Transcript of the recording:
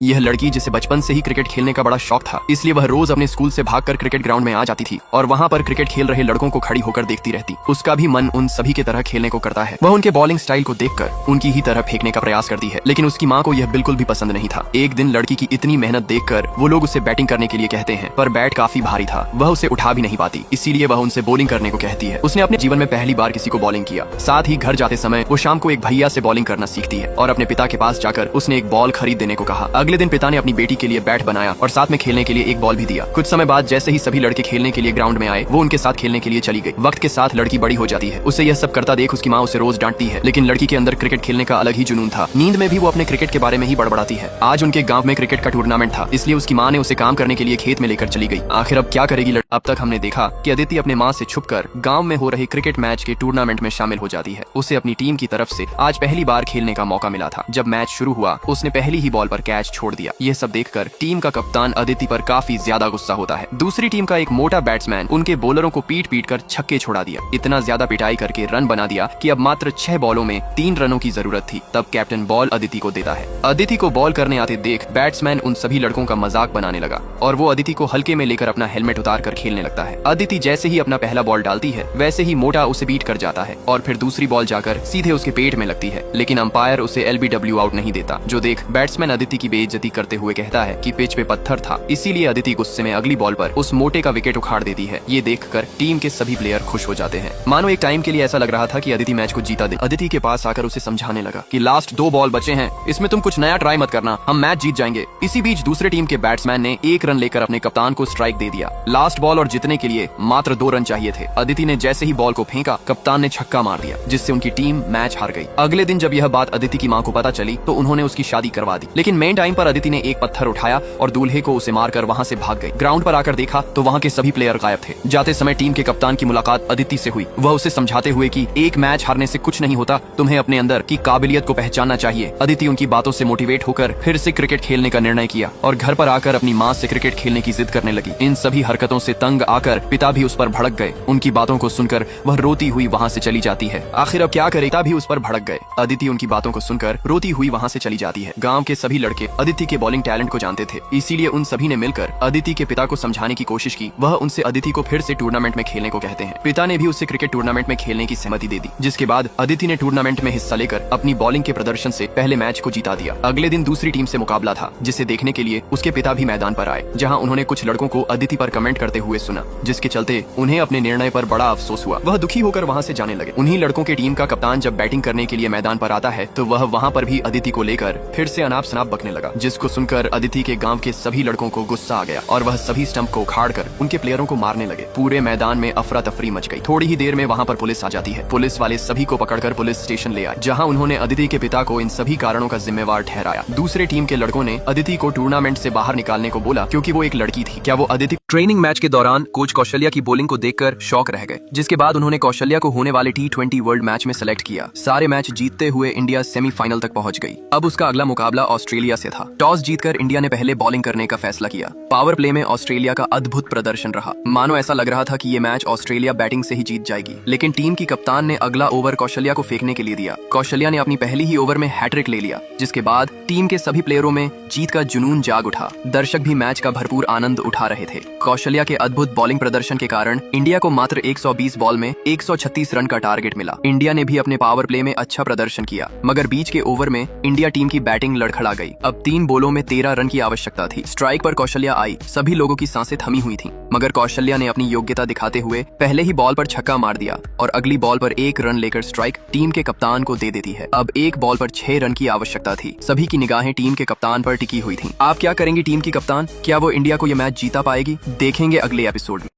यह लड़की जिसे बचपन से ही क्रिकेट खेलने का बड़ा शौक था, इसलिए वह रोज अपने स्कूल से भागकर क्रिकेट ग्राउंड में आ जाती थी और वहाँ पर क्रिकेट खेल रहे लड़कों को खड़ी होकर देखती रहती। उसका भी मन उन सभी की तरह खेलने को करता है। वह उनके बॉलिंग स्टाइल को देखकर उनकी ही तरह फेंकने का प्रयास करती है, लेकिन उसकी माँ को यह बिल्कुल भी पसंद नहीं था। एक दिन लड़की की इतनी मेहनत देखकर वो लोग उसे बैटिंग करने के लिए कहते हैं, पर बैट काफी भारी था, वह उसे उठा भी नहीं पाती, इसीलिए वह उनसे बॉलिंग करने को कहती है। उसने अपने जीवन में पहली बार किसी को बॉलिंग किया। साथ ही घर जाते समय वो शाम को एक भैया से बॉलिंग करना सीखती है और अपने पिता के पास जाकर उसने एक बॉल खरीद देने को कहा। अगले दिन पिता ने अपनी बेटी के लिए बैट बनाया और साथ में खेलने के लिए एक बॉल भी दिया। कुछ समय बाद जैसे ही सभी लड़के खेलने के लिए ग्राउंड में आए, वो उनके साथ खेलने के लिए चली गई। वक्त के साथ लड़की बड़ी हो जाती है। उसे यह सब करता देख उसकी माँ उसे रोज डांटती है, लेकिन लड़की के अंदर क्रिकेट खेलने का अलग ही जुनून था। नींद में भी वो अपने क्रिकेट के बारे में ही बड़बड़ाती है। आज उनके गाँव में क्रिकेट का टूर्नामेंट था, इसलिए उसकी माँ ने उसे काम करने के लिए खेत में लेकर चली गई। आखिर अब क्या करेगी? अब तक हमने देखा कि अदिति अपने माँ से छुपकर गाँव में हो रहे क्रिकेट मैच के टूर्नामेंट में शामिल हो जाती है। उसे अपनी टीम की तरफ से आज पहली बार खेलने का मौका मिला था। जब मैच शुरू हुआ, उसने पहली ही बॉल पर कैच छोड़ दिया। यह सब देखकर टीम का कप्तान अदिति पर काफी ज्यादा गुस्सा होता है। दूसरी टीम का एक मोटा बैट्समैन उनके बॉलरों को पीट पीट कर छक्के छोड़ा दिया। इतना ज्यादा पिटाई करके रन बना दिया कि अब मात्र 6 बॉलों में 3 रनों की जरूरत थी। तब कैप्टन बॉल अदिति को देता है। अदिति को बॉल करने आते देख बैट्समैन उन सभी लड़कों का मजाक बनाने लगा और वो अदिति को हल्के में लेकर अपना हेलमेट उतार कर खेलने लगता है। अदिति जैसे ही अपना पहला बॉल डालती है, वैसे ही मोटा उसे बीट कर जाता है और फिर दूसरी बॉल जाकर सीधे उसके पेट में लगती है, लेकिन अंपायर उसे LBW आउट नहीं देता। जो देख बैट्समैन अदिति की बेइज्जती करते हुए कहता है कि पिच पे पत्थर था, इसीलिए अदिति गुस्से में अगली बॉल पर उस मोटे का विकेट उखाड़ देती है। ये देखकर टीम के सभी प्लेयर खुश हो जाते हैं। मानो एक टाइम के लिए ऐसा लग रहा था कि अदिति मैच को जीता दे। अदिति के पास आकर उसे समझाने लगा कि लास्ट 2 बॉल बचे हैं, इसमें तुम कुछ नया ट्राई मत करना, हम मैच जीत जाएंगे। इसी बीच दूसरे टीम के बैट्समैन ने 1 रन लेकर अपने कप्तान को स्ट्राइक दे दिया। लास्ट बॉल और जीतने के लिए मात्र 2 रन चाहिए थे। अदिति ने जैसे ही बॉल को फेंका, कप्तान ने छक्का मार दिया, जिससे उनकी टीम मैच हार गई। अगले दिन जब यह बात अदिति की माँ को पता चली तो उन्होंने उसकी शादी करवा दी, लेकिन मेन टाइम पर अदिति ने एक पत्थर उठाया और दूल्हे को उसे मारकर वहाँ से भाग गई। ग्राउंड पर आकर देखा तो वहाँ के सभी प्लेयर गायब थे। जाते समय टीम के कप्तान की मुलाकात अदिति से हुई। वह उसे समझाते हुए कि एक मैच हारने से कुछ नहीं होता, तुम्हें अपने अंदर की काबिलियत को पहचानना चाहिए। अदिति उनकी बातों से मोटिवेट होकर फिर से क्रिकेट खेलने का निर्णय किया और घर पर आकर अपनी माँ से क्रिकेट खेलने की जिद करने लगी। इन सभी हरकतों से तंग आकर पिता भी उस पर भड़क गए। उनकी बातों को सुनकर वह रोती हुई वहाँ से चली जाती है। आखिर अब क्या करे, पिता भी उस पर भड़क गए। अदिति उनकी बातों को सुनकर रोती हुई वहाँ से चली जाती है। गाँव के सभी लड़के अदिति के बॉलिंग टैलेंट को जानते थे, इसीलिए उन सभी ने मिलकर अदिति के पिता को समझाने की कोशिश की। वह उनसे अदिति को फिर से टूर्नामेंट में खेलने को कहते हैं। पिता ने भी उससे क्रिकेट टूर्नामेंट में खेलने की सहमति दे दी, जिसके बाद अदिति ने टूर्नामेंट में हिस्सा लेकर अपनी बॉलिंग के प्रदर्शन से पहले मैच को जीता दिया। अगले दिन दूसरी टीम से मुकाबला था, जिसे देखने के लिए उसके पिता भी मैदान पर आए, जहां उन्होंने कुछ लड़कों को अदिति पर कमेंट करते हुए सुना, जिसके चलते उन्हें अपने निर्णय पर बड़ा अफसोस हुआ। वह दुखी होकर वहां से जाने लगे। उन्हीं लड़कों के टीम का कप्तान जब बैटिंग करने के लिए मैदान पर आता है तो वह वहां पर भी अदिति को लेकर फिर से अनाप शनाप बकने लगा, जिसको सुनकर अदिति के गाँव के सभी लड़कों को गुस्सा आ गया और वह सभी स्टंप को उखाड़ कर उनके प्लेयरों को मारने लगे। पूरे मैदान में अफरा तफरी मच गई। थोड़ी ही देर में वहाँ पर पुलिस आ जाती है। पुलिस वाले सभी को पकड़कर पुलिस स्टेशन ले आए, जहाँ उन्होंने अदिति के पिता को इन सभी कारणों का जिम्मेवार ठहराया। दूसरे टीम के लड़कों ने अदिति को टूर्नामेंट से बाहर निकालने को बोला, क्योंकि वो एक लड़की थी। क्या वो अदिति ट्रेनिंग मैच के दौरान कोच कौशल्या की बॉलिंग को देखकर शॉक रह गए, जिसके बाद उन्होंने कौशल्या को होने वाले T20 वर्ल्ड मैच में सेलेक्ट किया। सारे मैच जीतते हुए इंडिया सेमीफाइनल तक पहुंच गई। अब उसका अगला मुकाबला ऑस्ट्रेलिया से था। टॉस जीतकर इंडिया ने पहले बॉलिंग करने का फैसला किया। पावर प्ले में ऑस्ट्रेलिया का अद्भुत प्रदर्शन रहा। मानो ऐसा लग रहा था कि ये मैच ऑस्ट्रेलिया बैटिंग से ही जीत जाएगी, लेकिन टीम की कप्तान ने अगला ओवर कौशल्या को फेंकने के लिए दिया। कौशल्या ने अपनी पहली ही ओवर में हैट्रिक ले लिया, जिसके बाद टीम के सभी प्लेयरों में जीत का जुनून जाग उठा। दर्शक भी मैच का भरपूर आनंद उठा रहे थे। कौशल्या के अद्भुत बॉलिंग प्रदर्शन के कारण इंडिया को मात्र 120 बॉल में 136 रन का टारगेट मिला। इंडिया ने भी अपने पावर प्ले में अच्छा प्रदर्शन किया, मगर बीच के ओवर में इंडिया टीम की बैटिंग लड़खड़ा गई। अब 3 बॉलों में 13 रन की आवश्यकता थी। स्ट्राइक पर कौशल्या आई। सभी लोगों की सांसें थमी हुई थीं, मगर कौशल्या ने अपनी योग्यता दिखाते हुए पहले ही बॉल पर छक्का मार दिया और अगली बॉल पर 1 रन लेकर स्ट्राइक टीम के कप्तान को दे देती है। अब एक बॉल पर 6 रन की आवश्यकता थी। सभी की निगाहें टीम के कप्तान पर टिकी हुई थीं। आप क्या करेंगी टीम की कप्तान? क्या वो इंडिया को यह मैच जीता पाएगी? देखेंगे अगले एपिसोड में।